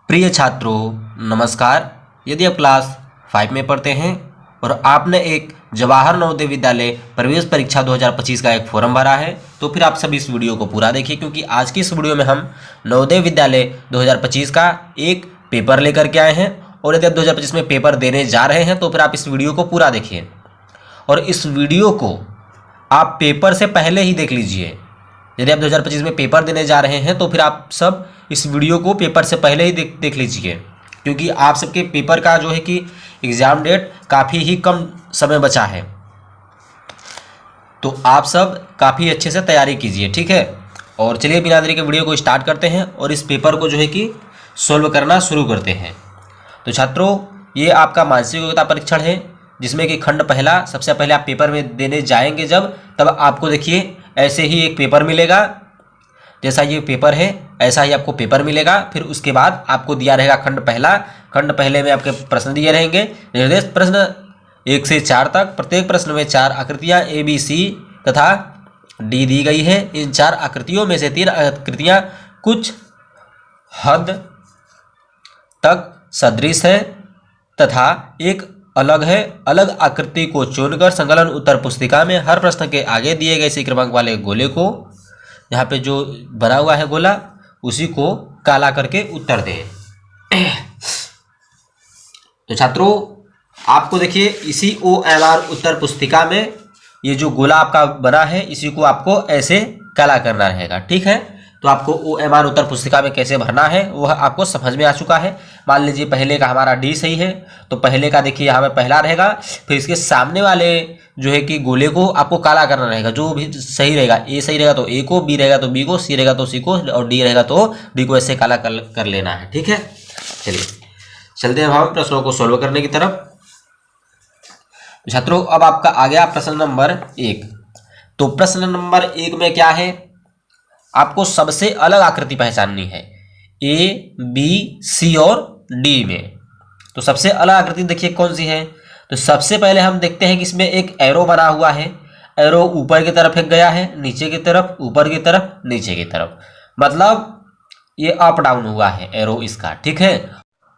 प्रिय छात्रों नमस्कार। यदि आप क्लास 5 में पढ़ते हैं और आपने एक जवाहर नवोदय विद्यालय प्रवेश परीक्षा 2025 का एक फॉर्म भरा है तो फिर आप सभी इस वीडियो को पूरा देखिए, क्योंकि आज की इस वीडियो में हम नवोदय विद्यालय 2025 का एक पेपर लेकर के आए हैं। और यदि आप 2025 में पेपर देने जा रहे हैं तो फिर आप इस वीडियो को पूरा देखिए और इस वीडियो को आप पेपर से पहले ही देख लीजिए। यदि आप 2025 में पेपर देने जा रहे हैं तो फिर आप सब इस वीडियो को पेपर से पहले ही देख लीजिए, क्योंकि आप सबके पेपर का जो है कि एग्ज़ाम डेट काफ़ी ही कम समय बचा है। तो आप सब काफ़ी अच्छे से तैयारी कीजिए, ठीक है। और चलिए बिना देरी के वीडियो को स्टार्ट करते हैं और इस पेपर को जो है कि सॉल्व करना शुरू करते हैं। तो छात्रों, ये आपका मानसिक योग्यता परीक्षण है, जिसमें कि खंड पहला सबसे पहले आप पेपर में देने जाएंगे तब आपको देखिए ऐसे ही एक पेपर मिलेगा। जैसा ये पेपर है ऐसा ही आपको पेपर मिलेगा। फिर उसके बाद आपको दिया रहेगा खंड पहला। खंड पहले में आपके प्रश्न दिए रहेंगे, निर्देश प्रश्न 1 से 4 तक। प्रत्येक प्रश्न में 4 आकृतियाँ ABC तथा D दी गई है। इन 4 आकृतियों में से 3 आकृतियाँ कुछ हद तक सदृश है तथा एक अलग है। अलग आकृति को चुनकर संकलन उत्तर पुस्तिका में हर प्रश्न के आगे दिए गए इसी क्रमांक वाले गोले को, यहाँ पे जो बना हुआ है गोला, उसी को काला करके उत्तर दें। तो छात्रों, आपको देखिए इसी OMR उत्तर पुस्तिका में ये जो गोला आपका बना है इसी को आपको ऐसे काला करना रहेगा, ठीक है। तो आपको OMR उत्तर पुस्तिका में कैसे भरना है वह आपको समझ में आ चुका है। मान लीजिए पहले का हमारा D सही है तो पहले का देखिए यहाँ पे पहला रहेगा। फिर इसके सामने वाले जो है कि गोले को आपको काला करना रहेगा। जो भी सही रहेगा, A सही रहेगा तो A को, B रहेगा तो B को, C रहेगा तो C को और D रहेगा तो D को ऐसे काला कर लेना है, ठीक है। चलिए चलते हैं हम प्रश्नों को सोल्व करने की तरफ। छात्रों, अब आपका आ गया प्रश्न नंबर 1। तो प्रश्न नंबर 1 में क्या है, आपको सबसे अलग आकृति पहचाननी है A, B, C और D में। तो सबसे अलग आकृति देखिए कौन सी है। तो सबसे पहले हम देखते हैं कि इसमें एक एरो बना हुआ है। एरो ऊपर की तरफ एक गया है, नीचे की तरफ, ऊपर की तरफ, नीचे की तरफ, मतलब ये अप डाउन हुआ है एरो इसका, ठीक है।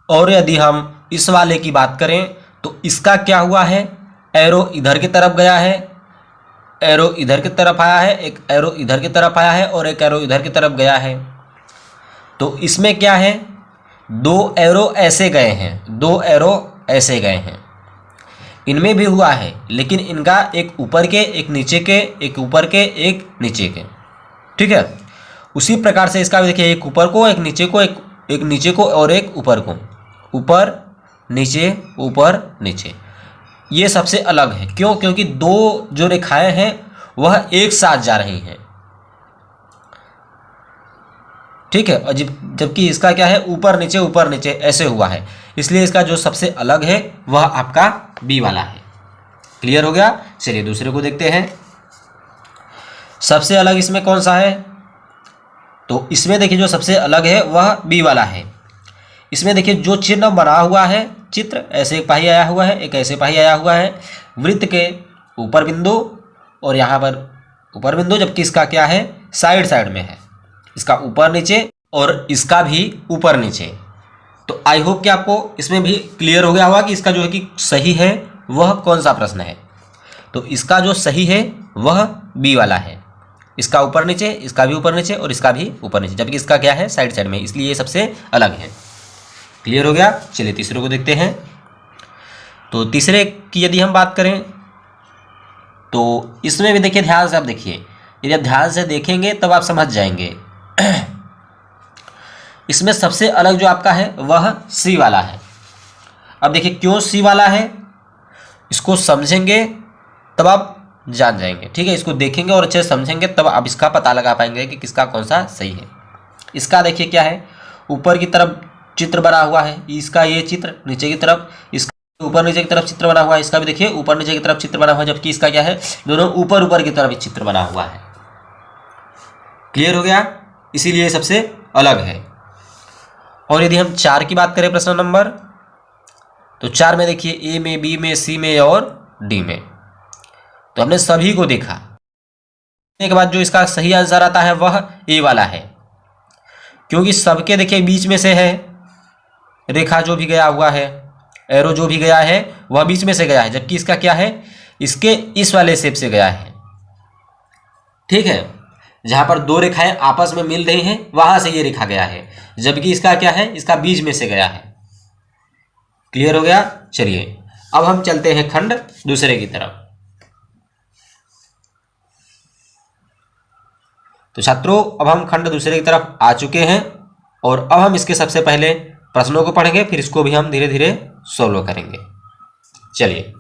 और यदि हम इस वाले की बात करें तो इसका क्या हुआ है, एरो इधर की तरफ गया है, एरो इधर की तरफ आया है, एक एरो इधर की तरफ आया है और एक एरो इधर की तरफ गया है। तो इसमें क्या है, 2 एरो ऐसे गए हैं, 2 एरो ऐसे गए हैं। इनमें भी हुआ है, लेकिन इनका एक ऊपर के, एक नीचे के, एक ऊपर के, एक नीचे के, ठीक है। उसी प्रकार से इसका भी देखिए, एक ऊपर को, एक नीचे को, एक नीचे को और एक ऊपर को, ऊपर नीचे ऊपर नीचे। ये सबसे अलग है, क्यों? क्योंकि 2 जो रेखाएं हैं वह एक साथ जा रही हैं, ठीक है। और जबकि इसका क्या है, ऊपर नीचे ऐसे हुआ है, इसलिए इसका जो सबसे अलग है वह आपका B वाला है। क्लियर हो गया। चलिए दूसरे को देखते हैं। सबसे अलग इसमें कौन सा है, तो इसमें देखिए जो सबसे अलग है वह B वाला है। इसमें देखिए जो चिन्ह बना हुआ है, चित्र ऐसे एक पाही आया हुआ है, एक ऐसे पाही आया हुआ है, वृत्त के ऊपर बिंदु और यहाँ पर ऊपर बिंदु, जबकि इसका क्या है, साइड में है, इसका ऊपर नीचे और इसका भी ऊपर नीचे। तो आई होप कि आपको इसमें भी क्लियर हो गया होगा कि इसका जो है कि सही है वह कौन सा प्रश्न है। तो इसका जो सही है वह B वाला है, इसका ऊपर नीचे, इसका भी ऊपर नीचे और इसका भी ऊपर नीचे, जबकि इसका क्या है, साइड में, इसलिए ये सबसे अलग है। क्लियर हो गया। चलिए तीसरे को देखते हैं। तो तीसरे की यदि हम बात करें तो इसमें भी देखिए ध्यान से आप देखिए, यदि आप ध्यान से देखेंगे तब आप समझ जाएंगे। इसमें सबसे अलग जो आपका है वह C वाला है। अब देखिए क्यों C वाला है, इसको समझेंगे तब आप जान जाएंगे, ठीक है। इसको देखेंगे और अच्छे से समझेंगे तब आप इसका पता लगा पाएंगे कि किसका कौन सा सही है। इसका देखिए क्या है, ऊपर की तरफ चित्र बना हुआ है, इसका ये चित्र, नीचे की तरफ इसका ऊपर नीचे की तरफ चित्र बना हुआ है, इसका भी देखिए ऊपर नीचे की तरफ चित्र बना हुआ है, जबकि इसका क्या है, दोनों ऊपर की तरफ चित्र बना हुआ है। क्लियर हो गया, इसीलिए सबसे अलग है। और यदि हम 4 की बात करें प्रश्न नंबर, तो 4 में देखिए A में, B में, C में और D में। तो हमने सभी को देखा, के बाद जो इसका सही आंसर आता है वह A वाला है, क्योंकि सबके देखिए बीच में से है, रेखा जो भी गया हुआ है, एरो जो भी गया है वह बीच में से गया है, जबकि इसका क्या है, इसके इस वाले शेप से गया है। ठीक है, जहां पर दो रेखाएं आपस में मिल रही हैं वहां से ये रेखा गया है, जबकि इसका क्या है, इसका बीच में से गया है। क्लियर हो गया। चलिए अब हम चलते हैं खंड दूसरे की तरफ। तो छात्रों अब हम खंड दूसरे की तरफ आ चुके हैं और अब हम इसके सबसे पहले प्रश्नों को पढ़ेंगे, फिर इसको भी हम धीरे धीरे सोल्व करेंगे। चलिए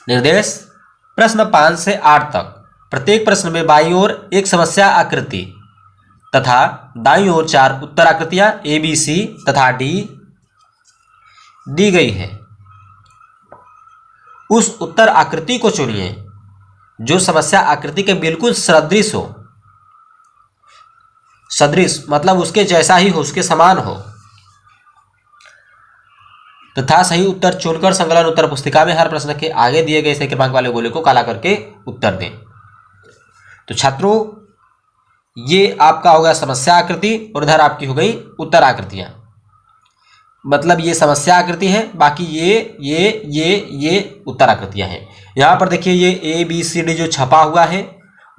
निर्देश प्रश्न 5 से 8 तक प्रत्येक प्रश्न में बाईं ओर एक समस्या आकृति तथा दाईं ओर 4 उत्तर आकृतियां ए बी सी तथा डी दी गई है। उस उत्तर आकृति को चुनिए जो समस्या आकृति के बिल्कुल सदृश हो। सदृश मतलब उसके जैसा ही हो, उसके समान हो, तथा सही उत्तर चुनकर संकलन उत्तर पुस्तिका में हर प्रश्न के आगे दिए गए सही क्रमांक वाले गोले को काला करके उत्तर दें। तो छात्रों ये आपका होगा समस्या आकृति और इधर आपकी हो गई उत्तर आकृतियां। मतलब ये समस्या आकृति है, बाकी ये उत्तर आकृतियां हैं। यहां पर देखिए ये ए बी सी डी जो छपा हुआ है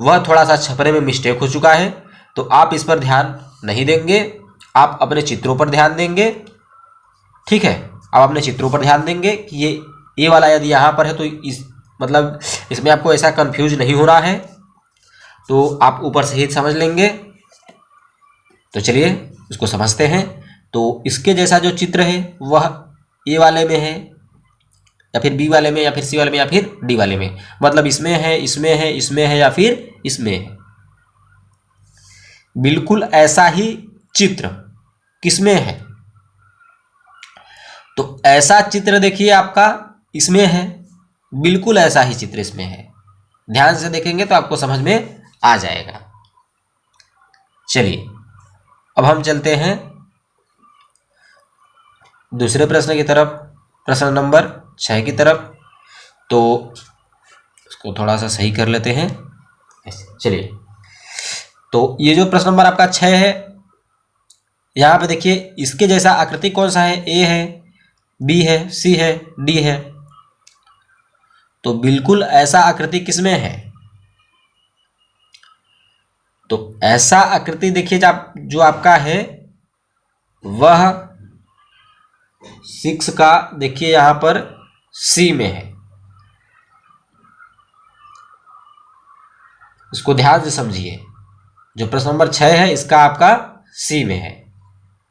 वह थोड़ा सा छपने में मिस्टेक हो चुका है, तो आप इस पर ध्यान नहीं देंगे, आप अपने चित्रों पर ध्यान देंगे। ठीक है, आप अपने चित्रों पर ध्यान देंगे कि ये वाला यदि यहाँ पर है तो इस मतलब इसमें आपको ऐसा कंफ्यूज नहीं हो रहा है, तो आप ऊपर से ही समझ लेंगे। तो चलिए इसको समझते हैं। तो इसके जैसा जो चित्र है वह ए वाले में है या फिर बी वाले में या फिर सी वाले में या फिर डी वाले में, मतलब इसमें है, इसमें है, इसमें है या फिर इसमें है। बिल्कुल ऐसा ही चित्र किसमें है, तो ऐसा चित्र देखिए आपका इसमें है, बिल्कुल ऐसा ही चित्र इसमें है। ध्यान से देखेंगे तो आपको समझ में आ जाएगा। चलिए अब हम चलते हैं दूसरे प्रश्न की तरफ, प्रश्न नंबर 6 की तरफ। तो इसको थोड़ा सा सही कर लेते हैं। चलिए तो ये जो प्रश्न नंबर आपका 6 है, यहाँ पे देखिए इसके जैसा आकृति कौन सा है, ए है, बी है, सी है, डी है। तो बिल्कुल ऐसा आकृति किसमें है, तो ऐसा आकृति देखिए जो आपका है वह 6 का देखिए यहां पर सी में है। इसको ध्यान से समझिए, जो प्रश्न नंबर 6 है इसका आपका सी में है।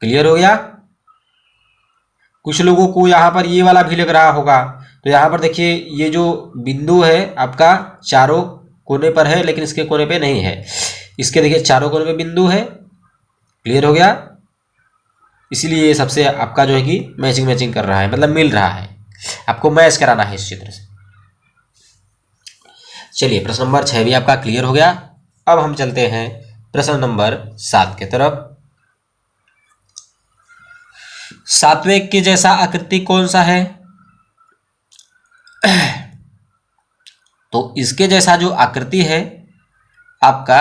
क्लियर हो गया। कुछ लोगों को यहां पर ये वाला भी लग रहा होगा, तो यहां पर देखिए ये जो बिंदु है आपका चारों कोने पर है, लेकिन इसके कोने पे नहीं है। इसके देखिए चारों कोने पे बिंदु है। क्लियर हो गया। इसीलिए ये सबसे आपका जो है कि मैचिंग कर रहा है, मतलब मिल रहा है, आपको मैच कराना है इस चित्र से। चलिए प्रश्न नंबर 6 भी आपका क्लियर हो गया। अब हम चलते हैं प्रश्न नंबर 7 की तरफ। 7वें के जैसा आकृति कौन सा है, तो इसके जैसा जो आकृति है आपका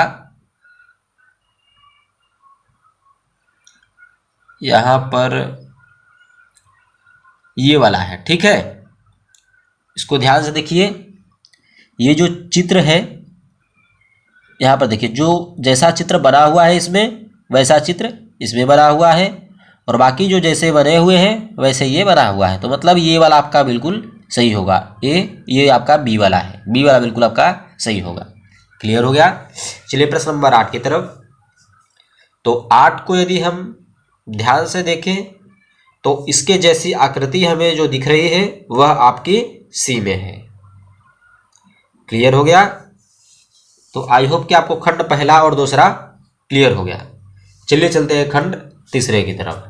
यहां पर ये वाला है। ठीक है, इसको ध्यान से देखिए। ये जो चित्र है यहां पर देखिए, जो जैसा चित्र बना हुआ है इसमें वैसा चित्र इसमें बना हुआ है, और बाकी जो जैसे बने हुए हैं वैसे ये बना हुआ है। तो मतलब ये वाला आपका बिल्कुल सही होगा। ये आपका बी वाला है, बी वाला बिल्कुल आपका सही होगा। क्लियर हो गया। चलिए प्रश्न नंबर 8 की तरफ। तो 8 को यदि हम ध्यान से देखें तो इसके जैसी आकृति हमें जो दिख रही है वह आपकी सी में है। क्लियर हो गया। तो आई होप कि आपको खंड पहला और दूसरा क्लियर हो गया। चलिए चलते हैं खंड तीसरे की तरफ।